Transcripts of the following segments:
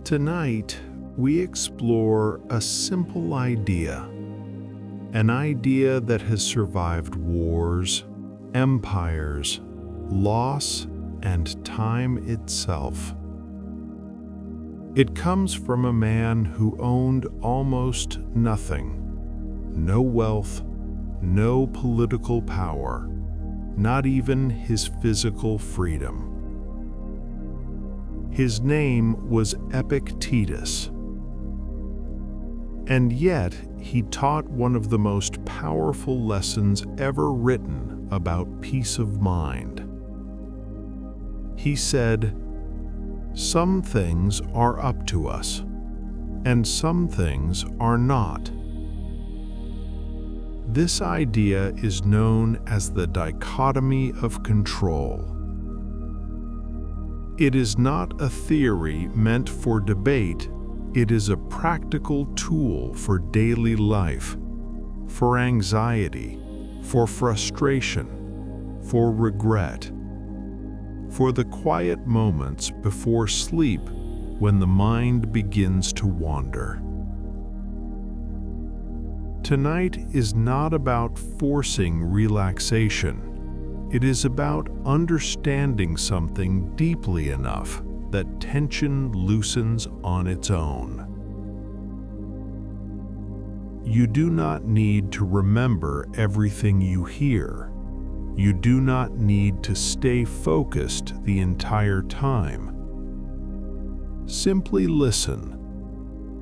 Tonight, we explore a simple idea, an idea that has survived wars, empires, loss, and time itself. It comes from a man who owned almost nothing. No wealth, no political power, not even his physical freedom. His name was Epictetus. And yet, he taught one of the most powerful lessons ever written about peace of mind. He said, "Some things are up to us, and some things are not." This idea is known as the dichotomy of control. It is not a theory meant for debate. It is a practical tool for daily life, for anxiety, for frustration, for regret, for the quiet moments before sleep when the mind begins to wander. Tonight is not about forcing relaxation. It is about understanding something deeply enough that tension loosens on its own. You do not need to remember everything you hear. You do not need to stay focused the entire time. Simply listen.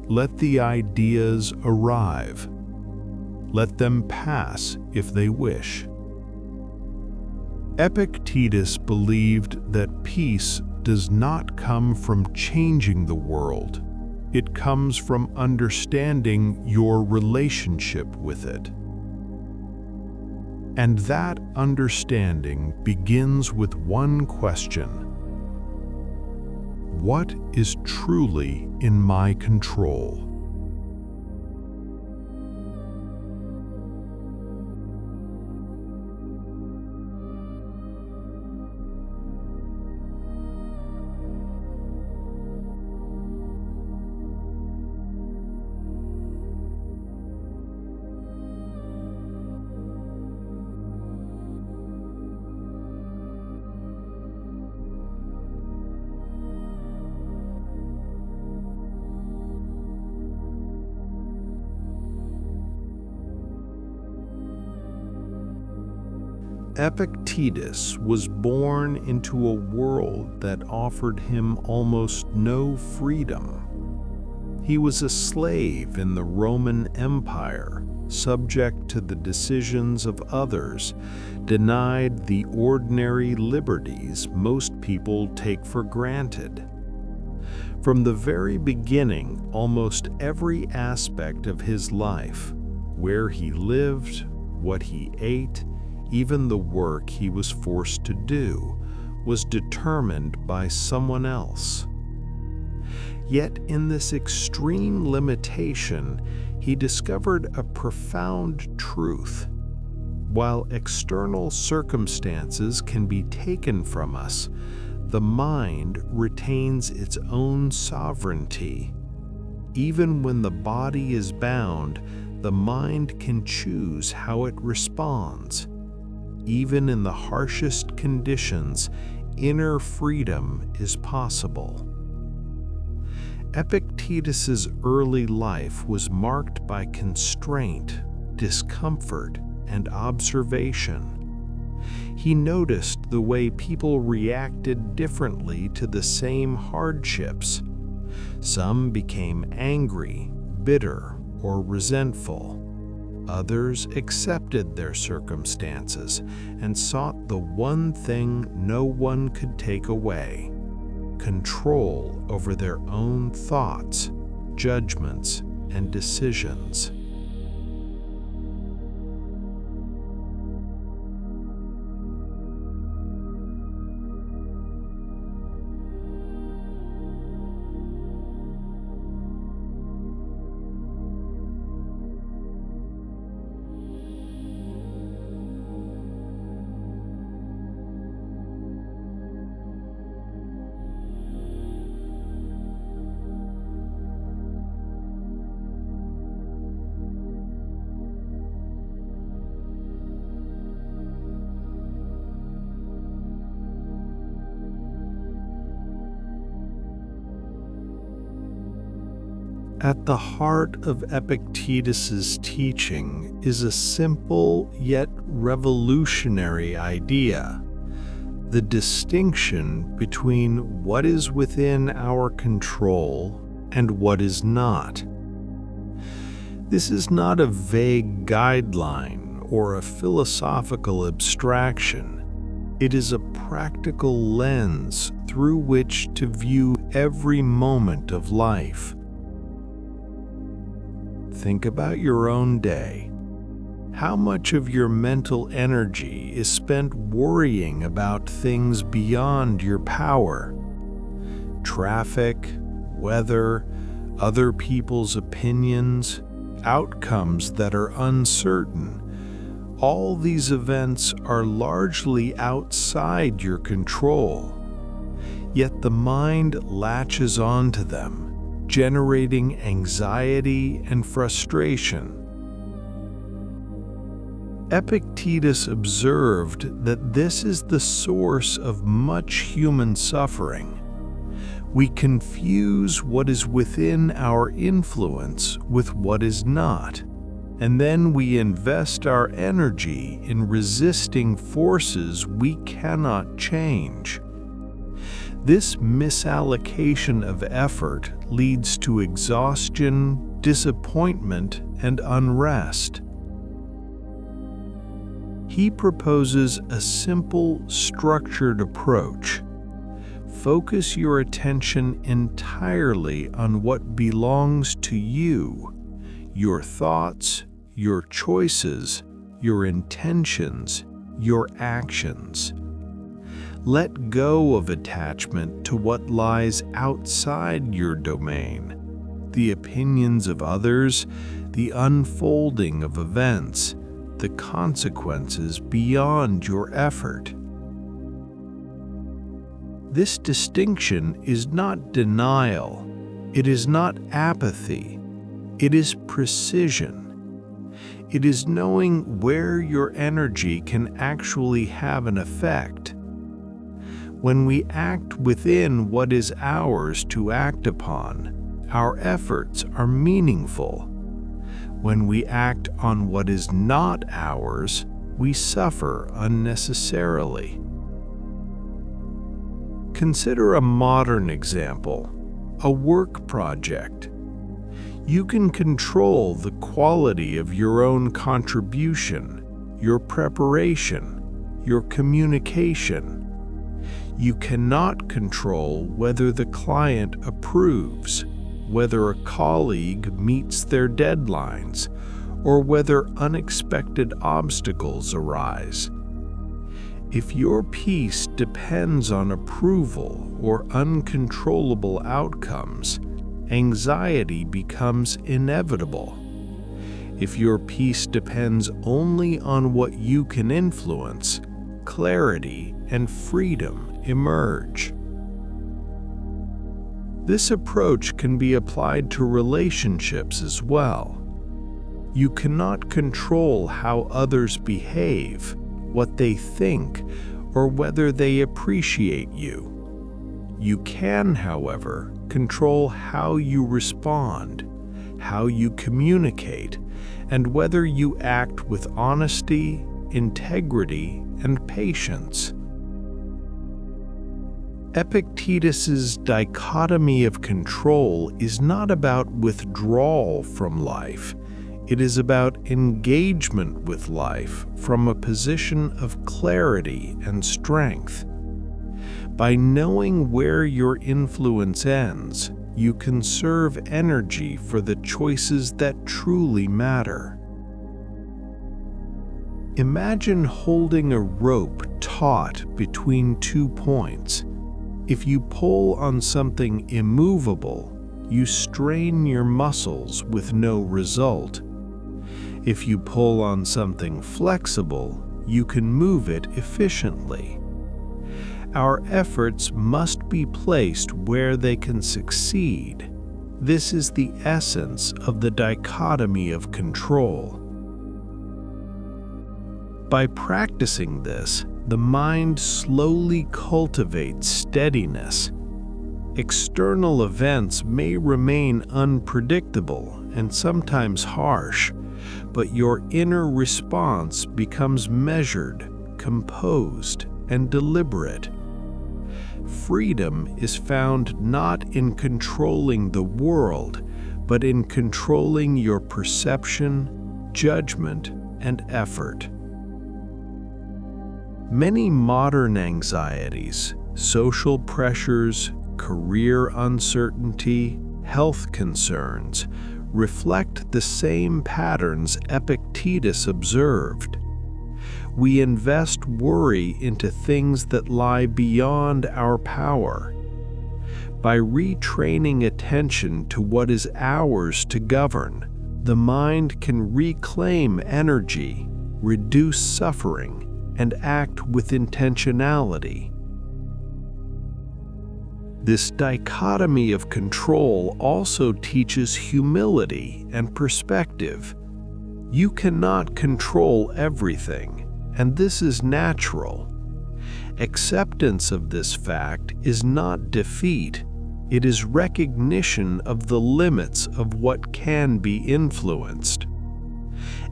Let the ideas arrive. Let them pass if they wish. Epictetus believed that peace does not come from changing the world. It comes from understanding your relationship with it. And that understanding begins with one question: what is truly in my control? Epictetus was born into a world that offered him almost no freedom. He was a slave in the Roman Empire, subject to the decisions of others, denied the ordinary liberties most people take for granted. From the very beginning, almost every aspect of his life, where he lived, what he ate, even the work he was forced to do, was determined by someone else. Yet in this extreme limitation, he discovered a profound truth. While external circumstances can be taken from us, the mind retains its own sovereignty. Even when the body is bound, the mind can choose how it responds. Even in the harshest conditions, inner freedom is possible. Epictetus's early life was marked by constraint, discomfort, and observation. He noticed the way people reacted differently to the same hardships. Some became angry, bitter, or resentful. Others accepted their circumstances and sought the one thing no one could take away: control over their own thoughts, judgments, and decisions. At the heart of Epictetus's teaching is a simple yet revolutionary idea: the distinction between what is within our control and what is not. This is not a vague guideline or a philosophical abstraction. It is a practical lens through which to view every moment of life. Think about your own day. How much of your mental energy is spent worrying about things beyond your power? Traffic, weather, other people's opinions, outcomes that are uncertain. All these events are largely outside your control. Yet the mind latches onto them, generating anxiety and frustration. Epictetus observed that this is the source of much human suffering. We confuse what is within our influence with what is not, and then we invest our energy in resisting forces we cannot change. This misallocation of effort leads to exhaustion, disappointment, and unrest. He proposes a simple, structured approach. Focus your attention entirely on what belongs to you: your thoughts, your choices, your intentions, your actions. Let go of attachment to what lies outside your domain: the opinions of others, the unfolding of events, the consequences beyond your effort. This distinction is not denial. It is not apathy. It is precision. It is knowing where your energy can actually have an effect. When we act within what is ours to act upon, our efforts are meaningful. When we act on what is not ours, we suffer unnecessarily. Consider a modern example, a work project. You can control the quality of your own contribution, your preparation, your communication. You cannot control whether the client approves, whether a colleague meets their deadlines, or whether unexpected obstacles arise. If your peace depends on approval or uncontrollable outcomes, anxiety becomes inevitable. If your peace depends only on what you can influence, clarity and freedom emerge. This approach can be applied to relationships as well. You cannot control how others behave, what they think, or whether they appreciate you. You can, however, control how you respond, how you communicate, and whether you act with honesty, integrity, and patience. Epictetus's dichotomy of control is not about withdrawal from life. It is about engagement with life from a position of clarity and strength. By knowing where your influence ends, you conserve energy for the choices that truly matter. Imagine holding a rope taut between 2 points. If you pull on something immovable, you strain your muscles with no result. If you pull on something flexible, you can move it efficiently. Our efforts must be placed where they can succeed. This is the essence of the dichotomy of control. By practicing this, the mind slowly cultivates steadiness. External events may remain unpredictable and sometimes harsh, but your inner response becomes measured, composed, and deliberate. Freedom is found not in controlling the world, but in controlling your perception, judgment, and effort. Many modern anxieties, social pressures, career uncertainty, health concerns, reflect the same patterns Epictetus observed. We invest worry into things that lie beyond our power. By retraining attention to what is ours to govern, the mind can reclaim energy, reduce suffering, and act with intentionality. This dichotomy of control also teaches humility and perspective. You cannot control everything, and this is natural. Acceptance of this fact is not defeat. It is recognition of the limits of what can be influenced.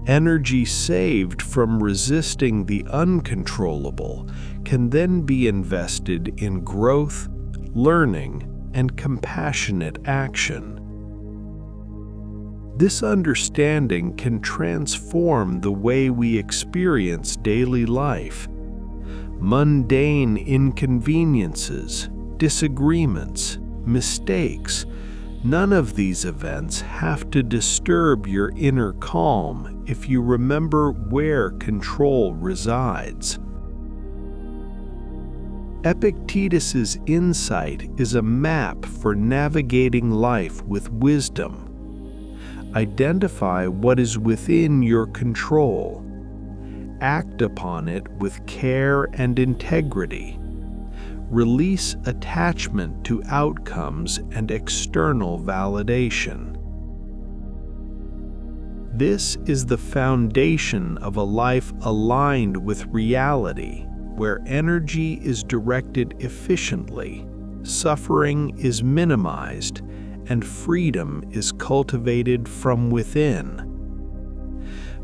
Energy saved from resisting the uncontrollable can then be invested in growth, learning, and compassionate action. This understanding can transform the way we experience daily life. Mundane inconveniences, disagreements, mistakes, none of these events have to disturb your inner calm if you remember where control resides. Epictetus's insight is a map for navigating life with wisdom. Identify what is within your control. Act upon it with care and integrity. Release attachment to outcomes and external validation. This is the foundation of a life aligned with reality, where energy is directed efficiently, suffering is minimized, and freedom is cultivated from within.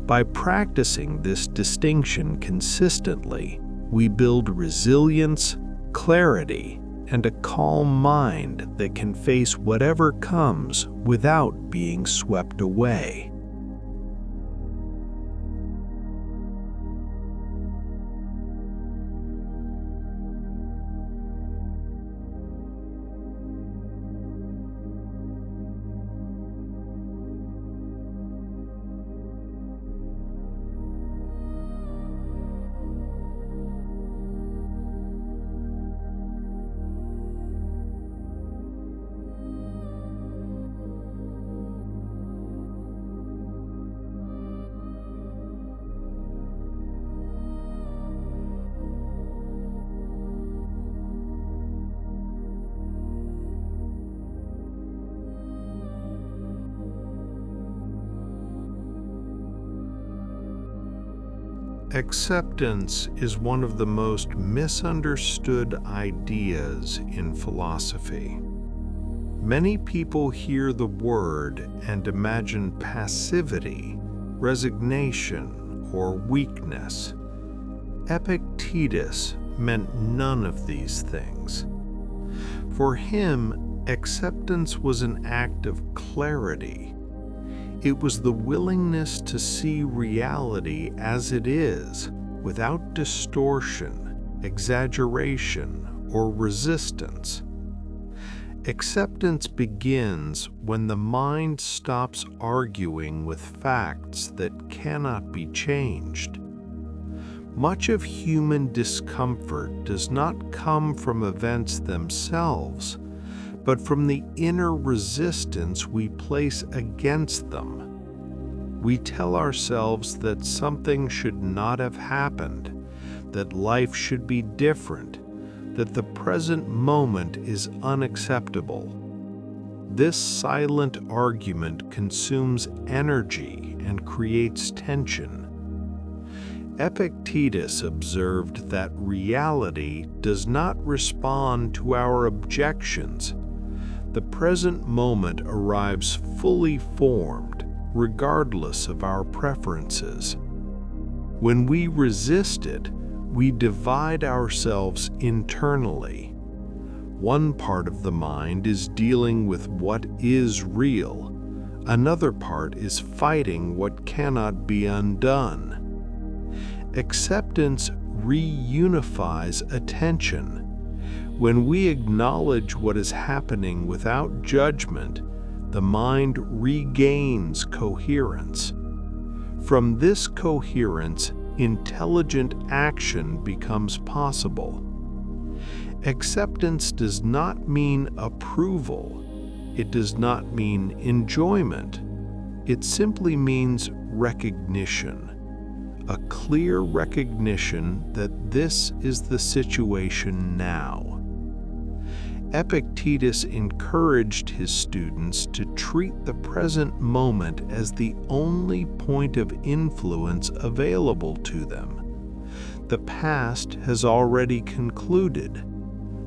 By practicing this distinction consistently, we build resilience, clarity, and a calm mind that can face whatever comes without being swept away. Acceptance is one of the most misunderstood ideas in philosophy. Many people hear the word and imagine passivity, resignation, or weakness. Epictetus meant none of these things. For him, acceptance was an act of clarity. It was the willingness to see reality as it is, without distortion, exaggeration, or resistance. Acceptance begins when the mind stops arguing with facts that cannot be changed. Much of human discomfort does not come from events themselves, but from the inner resistance we place against them. We tell ourselves that something should not have happened, that life should be different, that the present moment is unacceptable. This silent argument consumes energy and creates tension. Epictetus observed that reality does not respond to our objections, The present moment arrives fully formed, regardless of our preferences. When we resist it, we divide ourselves internally. One part of the mind is dealing with what is real. Another part is fighting what cannot be undone. Acceptance reunifies attention. When we acknowledge what is happening without judgment, the mind regains coherence. From this coherence, intelligent action becomes possible. Acceptance does not mean approval. It does not mean enjoyment. It simply means recognition. A clear recognition that this is the situation now. Epictetus encouraged his students to treat the present moment as the only point of influence available to them. The past has already concluded.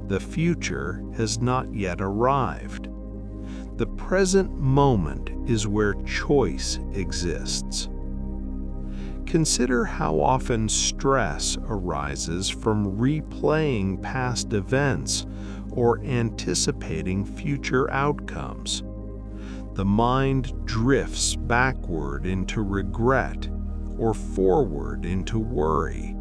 The future has not yet arrived. The present moment is where choice exists. Consider how often stress arises from replaying past events or anticipating future outcomes. The mind drifts backward into regret or forward into worry.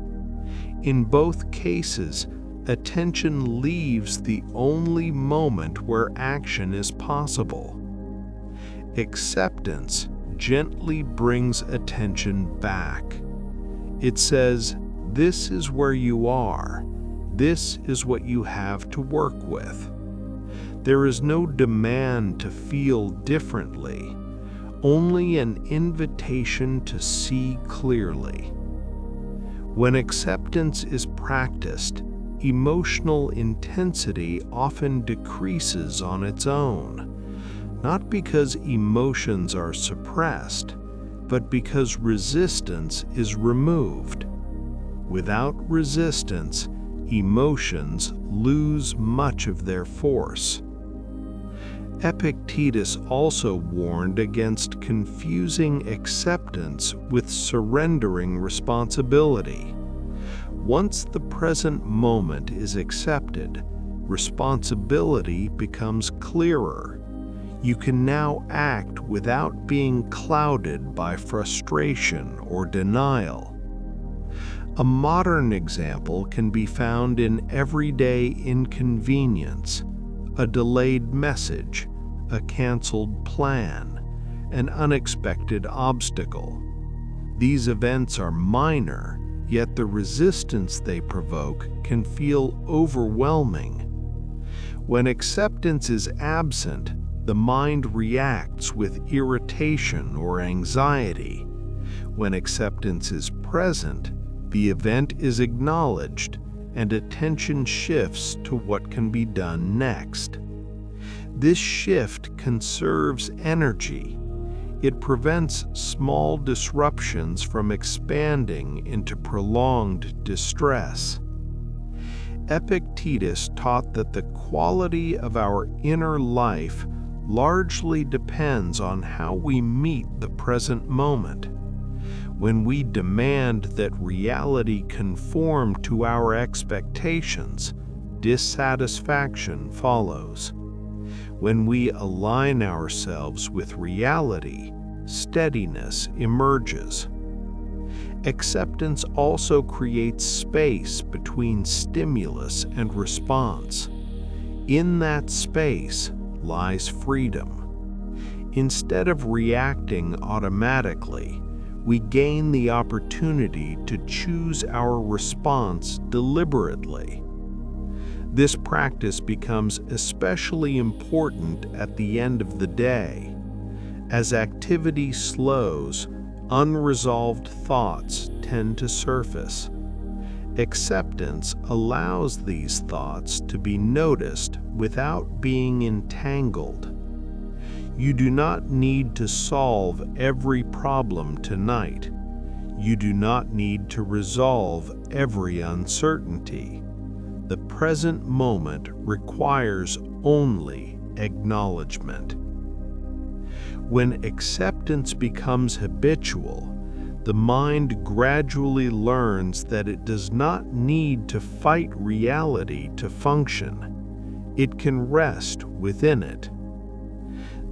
In both cases, attention leaves the only moment where action is possible. Acceptance gently brings attention back. It says, "This is where you are. This is what you have to work with." There is no demand to feel differently, only an invitation to see clearly. When acceptance is practiced, emotional intensity often decreases on its own, not because emotions are suppressed, but because resistance is removed. Without resistance, emotions lose much of their force. Epictetus also warned against confusing acceptance with surrendering responsibility. Once the present moment is accepted, responsibility becomes clearer. You can now act without being clouded by frustration or denial. A modern example can be found in everyday inconvenience, a delayed message, a canceled plan, an unexpected obstacle. These events are minor, yet the resistance they provoke can feel overwhelming. When acceptance is absent, the mind reacts with irritation or anxiety. When acceptance is present, the event is acknowledged and attention shifts to what can be done next. This shift conserves energy. It prevents small disruptions from expanding into prolonged distress. Epictetus taught that the quality of our inner life largely depends on how we meet the present moment. When we demand that reality conform to our expectations, dissatisfaction follows. When we align ourselves with reality, steadiness emerges. Acceptance also creates space between stimulus and response. In that space lies freedom. Instead of reacting automatically, we gain the opportunity to choose our response deliberately. This practice becomes especially important at the end of the day. As activity slows, unresolved thoughts tend to surface. Acceptance allows these thoughts to be noticed without being entangled. You do not need to solve every problem tonight. You do not need to resolve every uncertainty. The present moment requires only acknowledgement. When acceptance becomes habitual, the mind gradually learns that it does not need to fight reality to function. It can rest within it.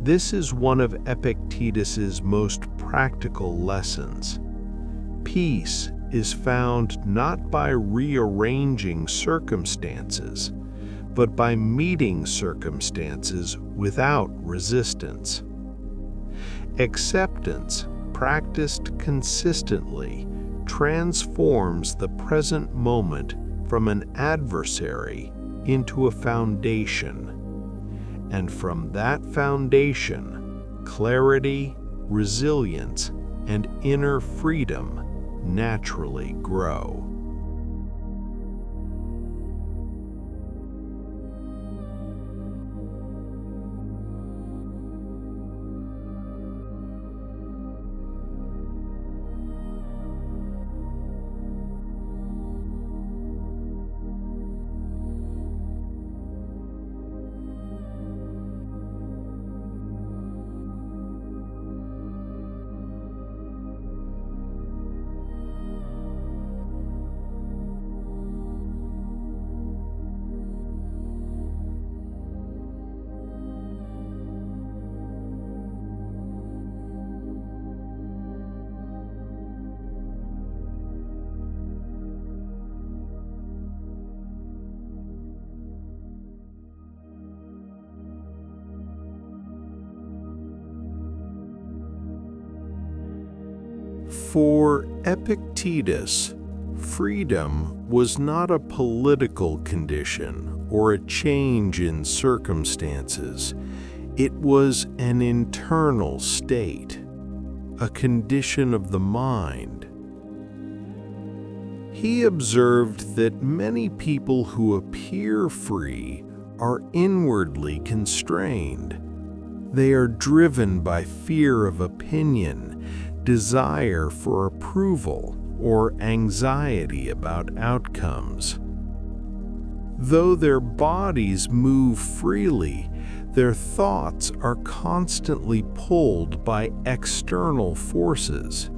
This is one of Epictetus's most practical lessons. Peace is found not by rearranging circumstances, but by meeting circumstances without resistance. Acceptance, practiced consistently, transforms the present moment from an adversary into a foundation. And from that foundation, clarity, resilience, and inner freedom naturally grow. For Epictetus, freedom was not a political condition or a change in circumstances. It was an internal state, a condition of the mind. He observed that many people who appear free are inwardly constrained. They are driven by fear of opinion, desire for approval, or anxiety about outcomes. Though their bodies move freely, their thoughts are constantly pulled by external forces.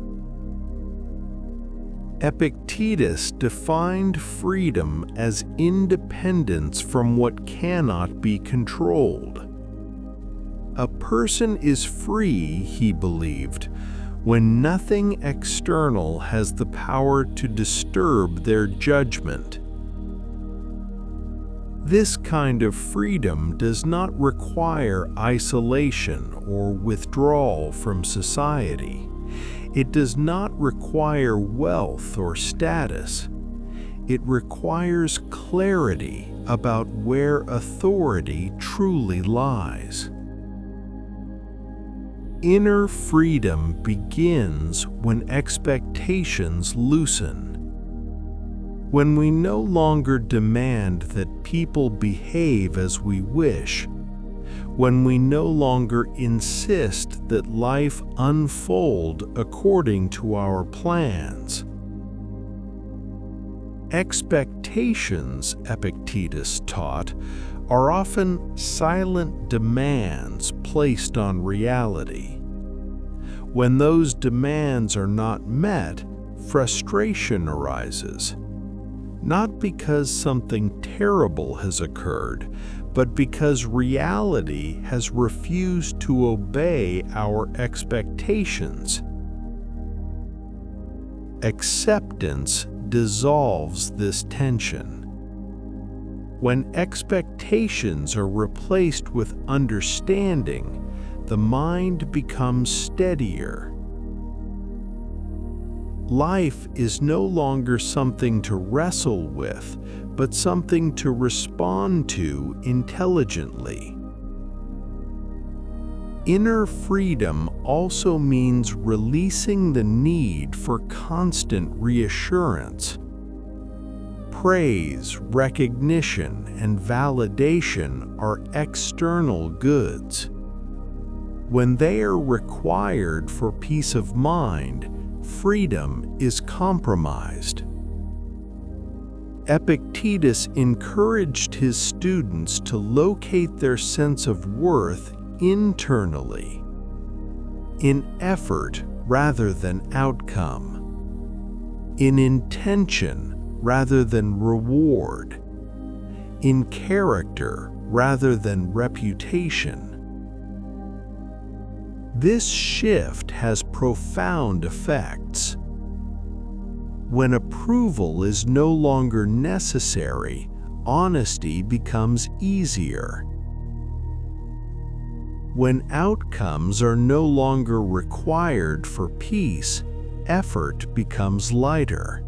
Epictetus defined freedom as independence from what cannot be controlled. A person is free, he believed, when nothing external has the power to disturb their judgment. This kind of freedom does not require isolation or withdrawal from society. It does not require wealth or status. It requires clarity about where authority truly lies. Inner freedom begins when expectations loosen. When we no longer demand that people behave as we wish, when we no longer insist that life unfold according to our plans. Expectations, Epictetus taught, are often silent demands placed on reality. When those demands are not met, frustration arises, not because something terrible has occurred, but because reality has refused to obey our expectations. Acceptance dissolves this tension. When expectations are replaced with understanding, the mind becomes steadier. Life is no longer something to wrestle with, but something to respond to intelligently. Inner freedom also means releasing the need for constant reassurance. Praise, recognition, and validation are external goods. When they are required for peace of mind, freedom is compromised. Epictetus encouraged his students to locate their sense of worth internally, in effort rather than outcome, in intention rather than reward, in character rather than reputation. This shift has profound effects. When approval is no longer necessary, honesty becomes easier. When outcomes are no longer required for peace, effort becomes lighter.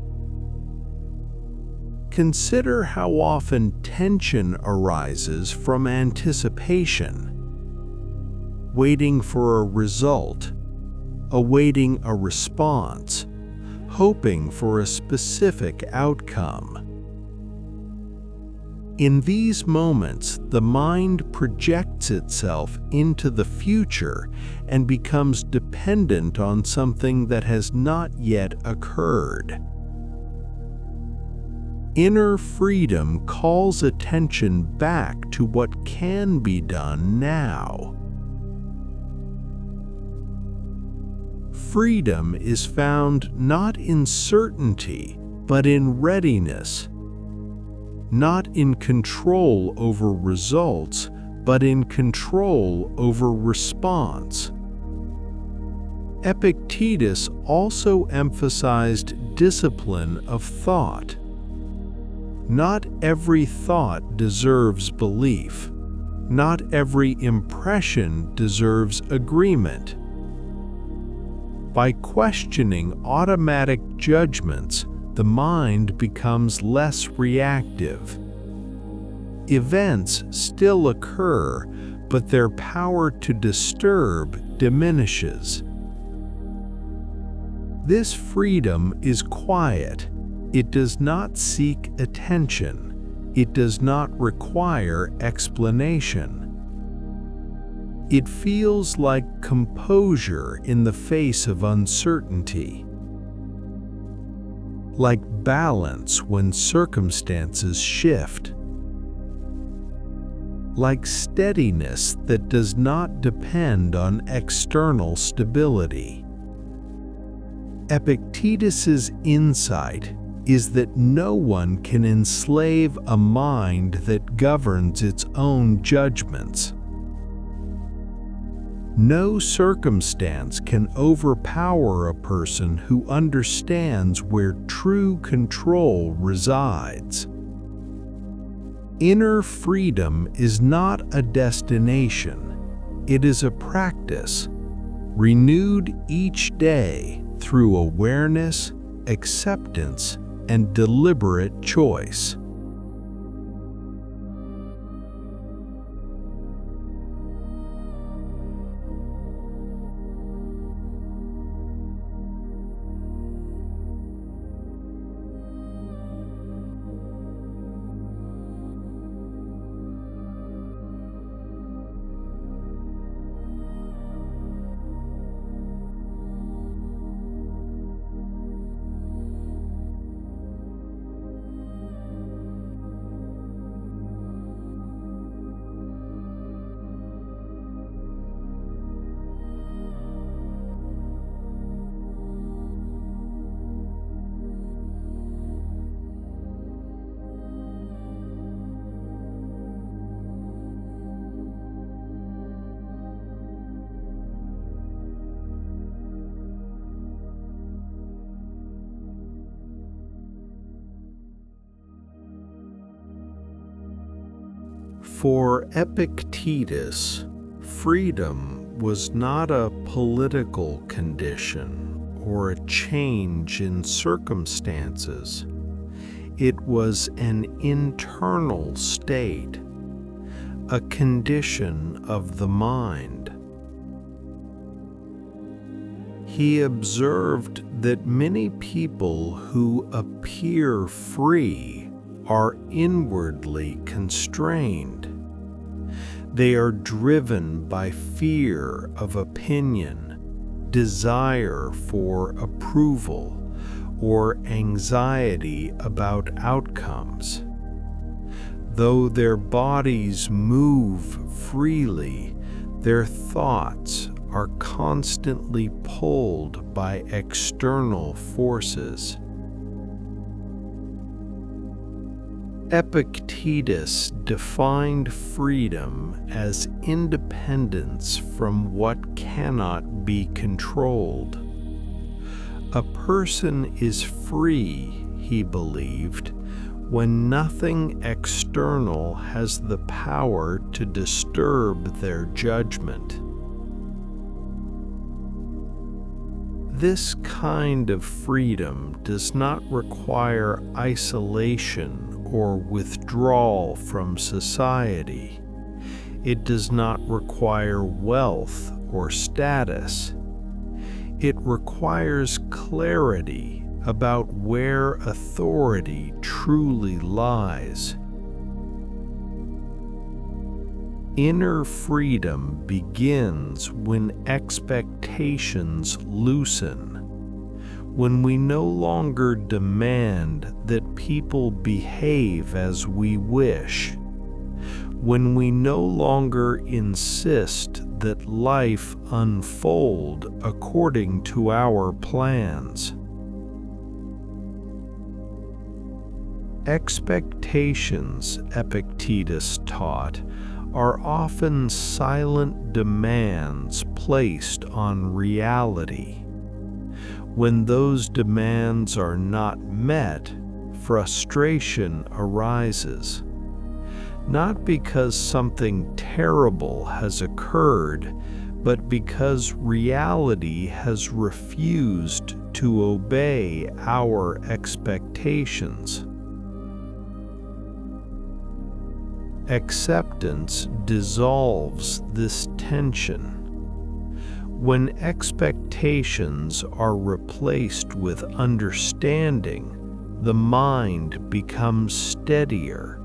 Consider how often tension arises from anticipation, waiting for a result, awaiting a response, hoping for a specific outcome. In these moments, the mind projects itself into the future and becomes dependent on something that has not yet occurred. Inner freedom calls attention back to what can be done now. Freedom is found not in certainty, but in readiness. Not in control over results, but in control over response. Epictetus also emphasized discipline of thought. Not every thought deserves belief. Not every impression deserves agreement. By questioning automatic judgments, the mind becomes less reactive. Events still occur, but their power to disturb diminishes. This freedom is quiet. It does not seek attention. It does not require explanation. It feels like composure in the face of uncertainty, like balance when circumstances shift, like steadiness that does not depend on external stability. Epictetus's insight is that no one can enslave a mind that governs its own judgments. No circumstance can overpower a person who understands where true control resides. Inner freedom is not a destination, it is a practice, renewed each day through awareness, acceptance, and deliberate choice. For Epictetus, freedom was not a political condition or a change in circumstances. It was an internal state, a condition of the mind. He observed that many people who appear free are inwardly constrained. They are driven by fear of opinion, desire for approval, or anxiety about outcomes. Though their bodies move freely, their thoughts are constantly pulled by external forces. Epictetus defined freedom as independence from what cannot be controlled. A person is free, he believed, when nothing external has the power to disturb their judgment. This kind of freedom does not require isolation or withdrawal from society. It does not require wealth or status. It requires clarity about where authority truly lies. Inner freedom begins when expectations loosen, when we no longer demand that people behave as we wish, when we no longer insist that life unfold according to our plans. Expectations, Epictetus taught, are often silent demands placed on reality. When those demands are not met, frustration arises. Not because something terrible has occurred, but because reality has refused to obey our expectations. Acceptance dissolves this tension. When expectations are replaced with understanding, the mind becomes steadier.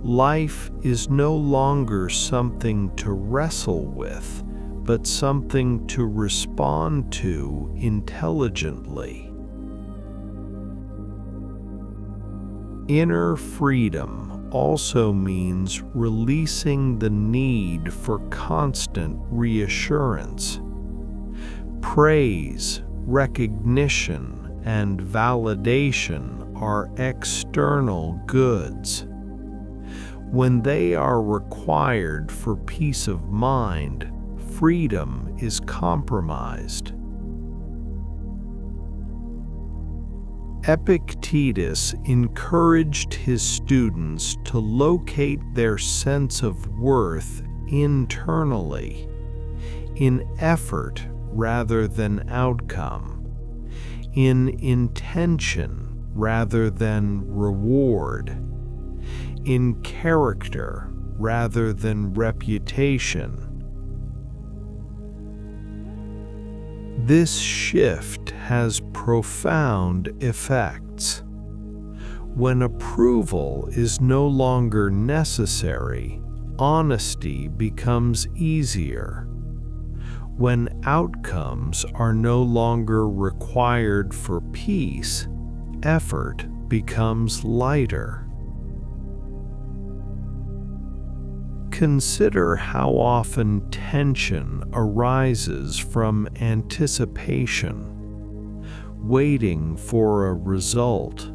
Life is no longer something to wrestle with, but something to respond to intelligently. Inner freedom also means releasing the need for constant reassurance. Praise, recognition, and validation are external goods. When they are required for peace of mind, freedom is compromised. Epictetus encouraged his students to locate their sense of worth internally, in effort rather than outcome, in intention rather than reward, in character rather than reputation. This shift has profound effects. When approval is no longer necessary, honesty becomes easier. When outcomes are no longer required for peace, effort becomes lighter. Consider how often tension arises from anticipation, waiting for a result,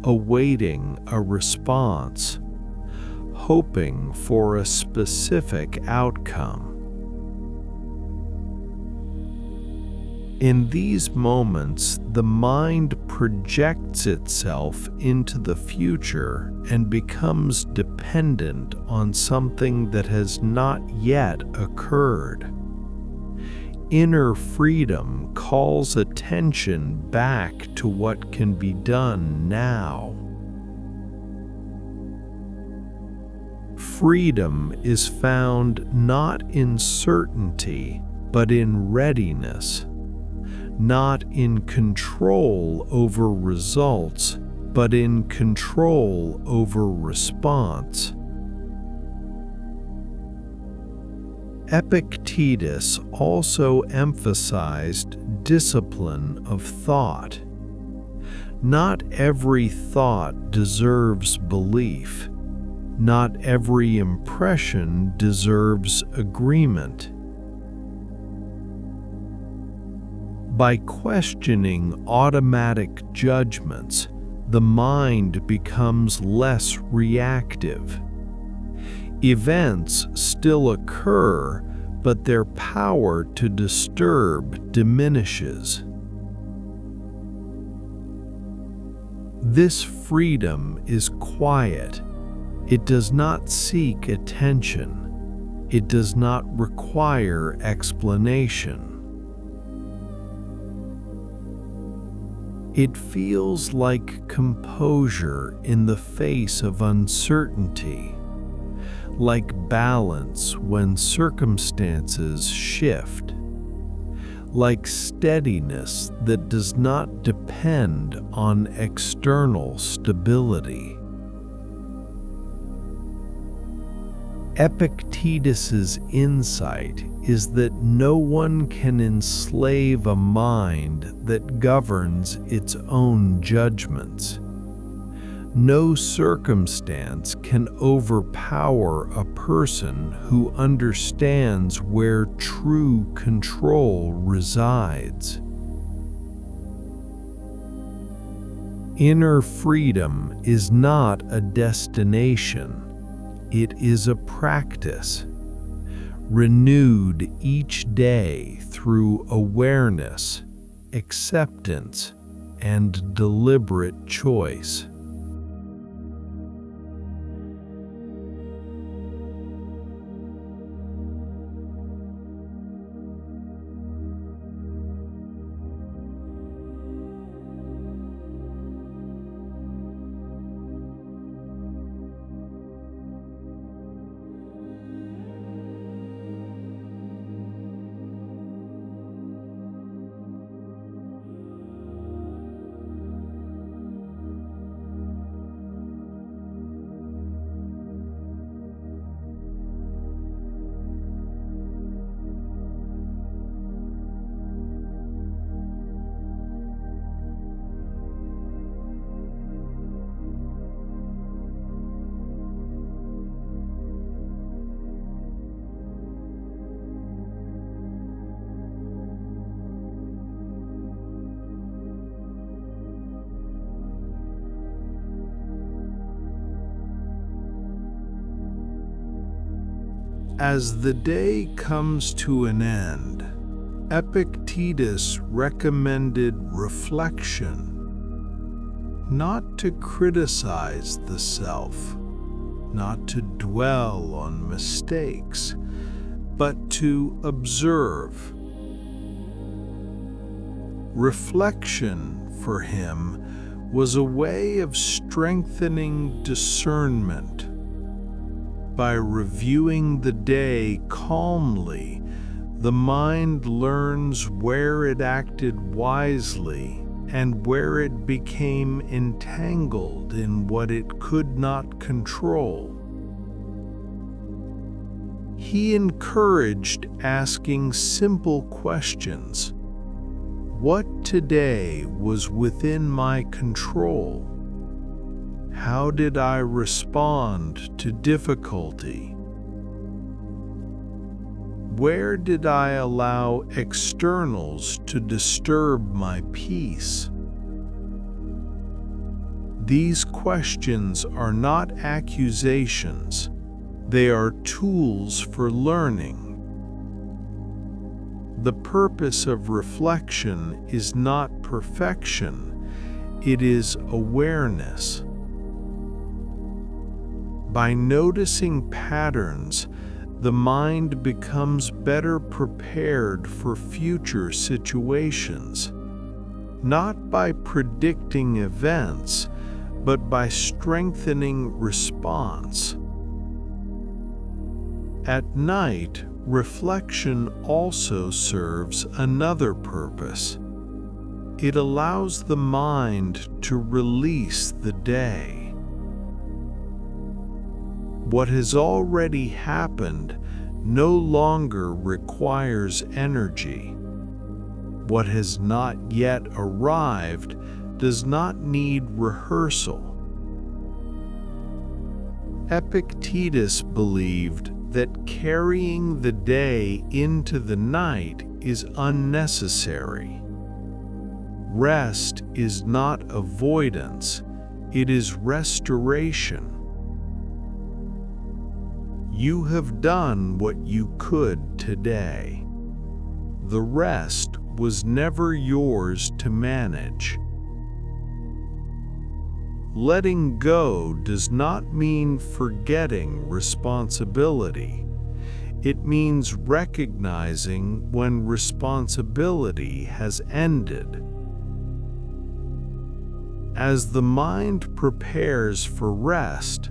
awaiting a response, hoping for a specific outcome. In these moments, the mind projects itself into the future and becomes dependent on something that has not yet occurred. Inner freedom calls attention back to what can be done now. Freedom is found not in certainty, but in readiness. Not in control over results, but in control over response. Epictetus also emphasized discipline of thought. Not every thought deserves belief. Not every impression deserves agreement. By questioning automatic judgments, the mind becomes less reactive. Events still occur, but their power to disturb diminishes. This freedom is quiet. It does not seek attention. It does not require explanation. It feels like composure in the face of uncertainty, like balance when circumstances shift, like steadiness that does not depend on external stability. Epictetus's insight is that no one can enslave a mind that governs its own judgments. No circumstance can overpower a person who understands where true control resides. Inner freedom is not a destination. It is a practice, renewed each day through awareness, acceptance, and deliberate choice. As the day comes to an end, Epictetus recommended reflection, not to criticize the self, not to dwell on mistakes, but to observe. Reflection, for him, was a way of strengthening discernment. By reviewing the day calmly, the mind learns where it acted wisely and where it became entangled in what it could not control. He encouraged asking simple questions. What today was within my control? How did I respond to difficulty? Where did I allow externals to disturb my peace? These questions are not accusations, they are tools for learning. The purpose of reflection is not perfection, it is awareness. By noticing patterns, the mind becomes better prepared for future situations, not by predicting events, but by strengthening response. At night, reflection also serves another purpose. It allows the mind to release the day. What has already happened no longer requires energy. What has not yet arrived does not need rehearsal. Epictetus believed that carrying the day into the night is unnecessary. Rest is not avoidance, it is restoration. You have done what you could today. The rest was never yours to manage. Letting go does not mean forgetting responsibility. It means recognizing when responsibility has ended. As the mind prepares for rest,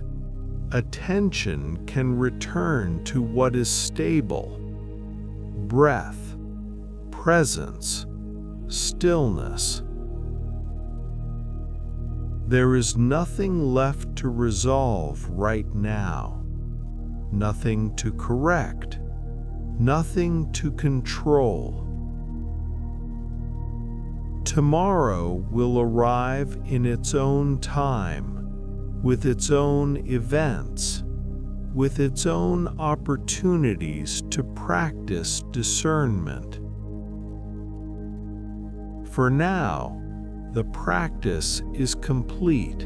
attention can return to what is stable: breath, presence, stillness. There is nothing left to resolve right now, nothing to correct, nothing to control. Tomorrow will arrive in its own time, with its own events, with its own opportunities to practice discernment. For now, the practice is complete.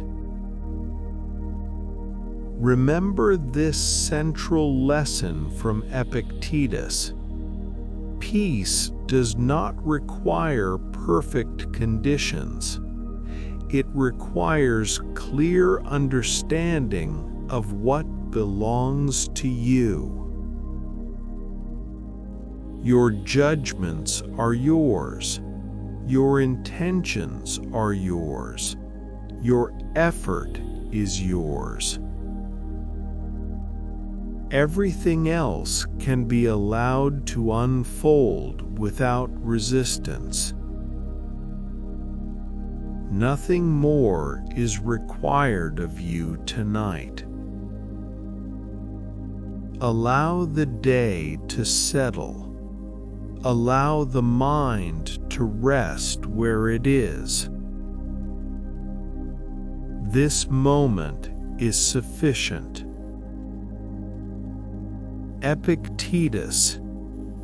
Remember this central lesson from Epictetus. Peace does not require perfect conditions. It requires clear understanding of what belongs to you. Your judgments are yours. Your intentions are yours. Your effort is yours. Everything else can be allowed to unfold without resistance. Nothing more is required of you tonight. Allow the day to settle. Allow the mind to rest where it is. This moment is sufficient. Epictetus,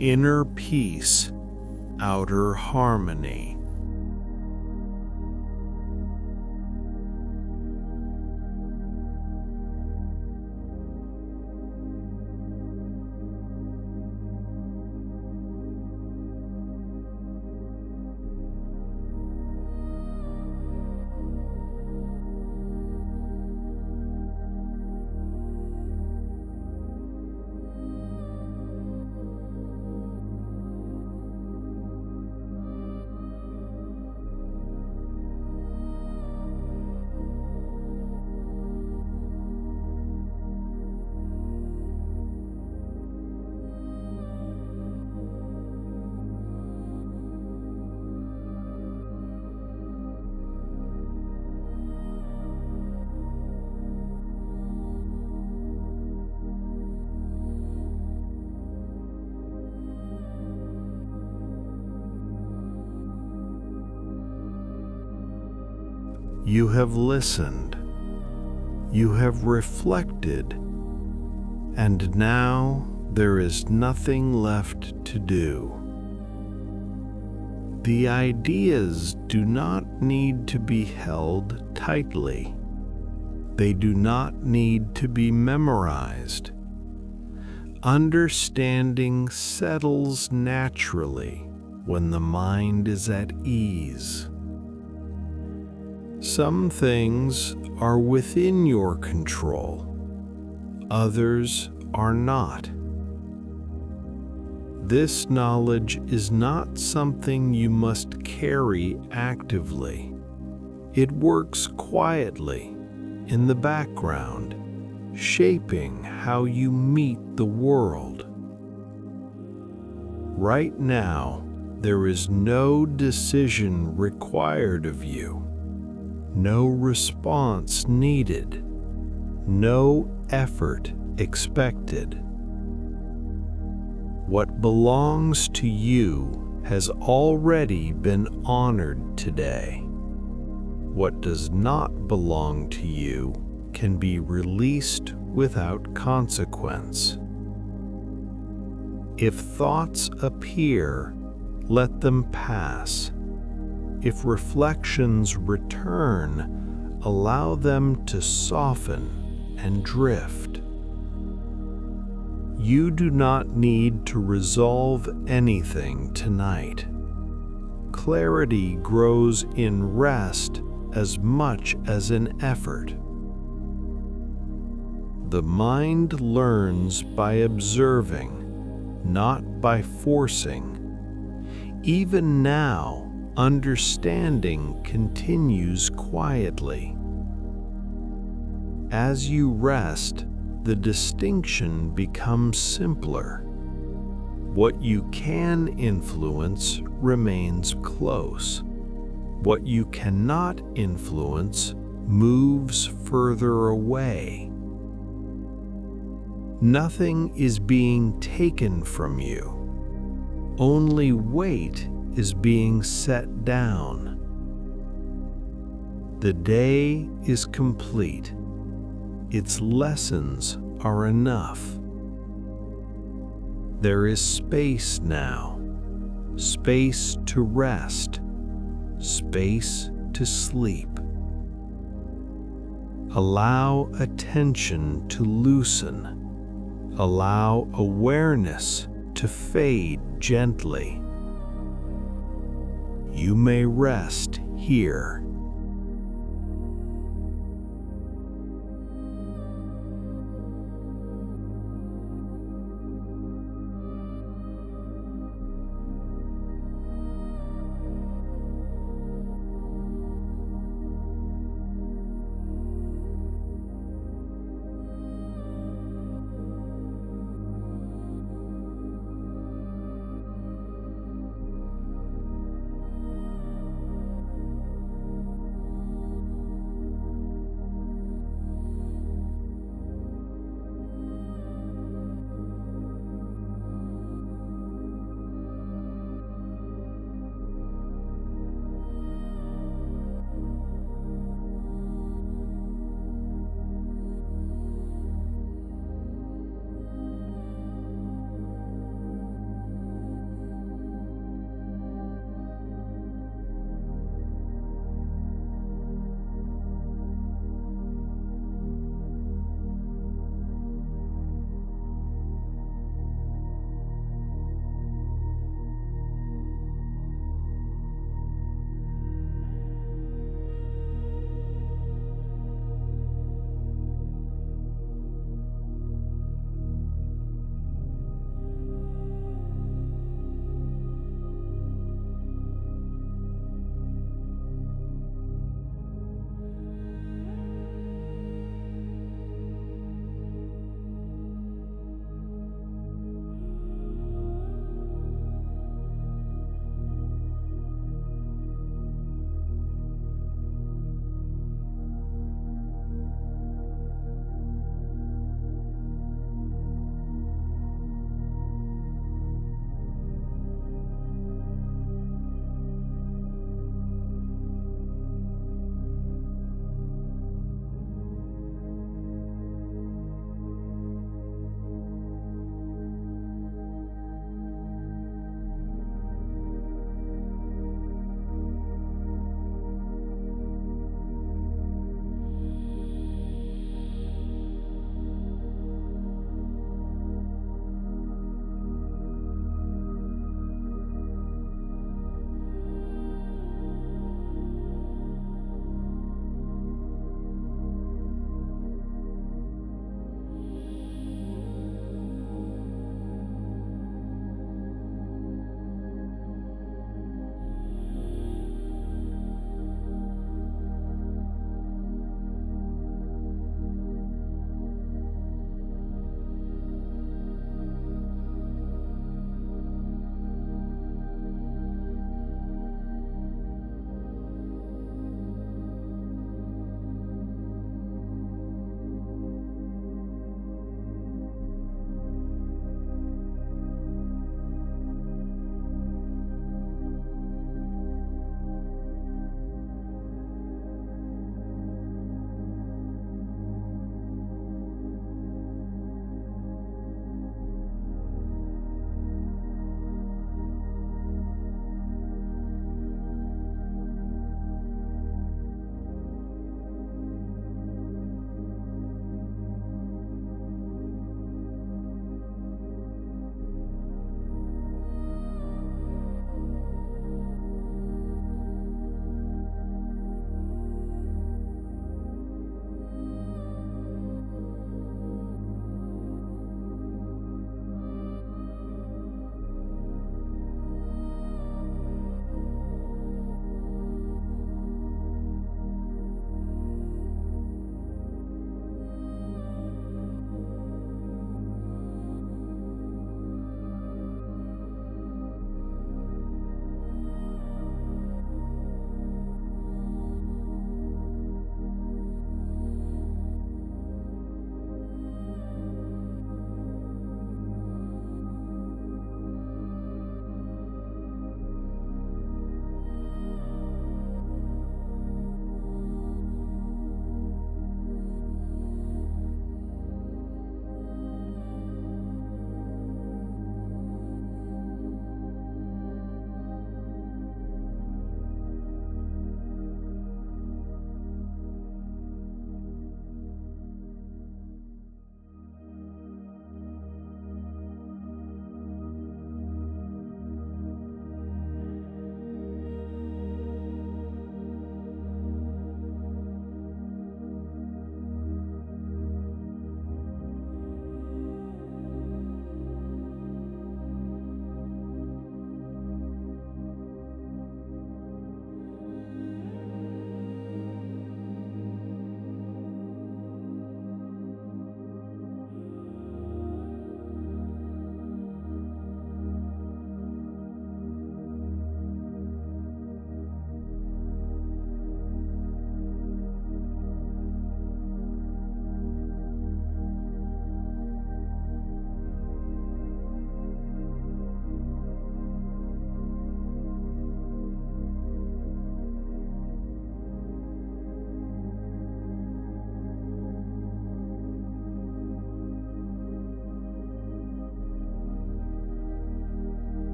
inner peace, outer harmony. You have listened, you have reflected, and now there is nothing left to do. The ideas do not need to be held tightly. They do not need to be memorized. Understanding settles naturally when the mind is at ease. Some things are within your control, others are not. This knowledge is not something you must carry actively. It works quietly, in the background, shaping how you meet the world. Right now, there is no decision required of you, no response needed, no effort expected. What belongs to you has already been honored today. What does not belong to you can be released without consequence. If thoughts appear, let them pass. If reflections return, allow them to soften and drift. You do not need to resolve anything tonight. Clarity grows in rest as much as in effort. The mind learns by observing, not by forcing. Even now, understanding continues quietly. As you rest, the distinction becomes simpler. What you can influence remains close. What you cannot influence moves further away. Nothing is being taken from you. Only weight is being set down. The day is complete. Its lessons are enough. There is space now, space to rest, space to sleep. Allow attention to loosen. Allow awareness to fade gently. You may rest here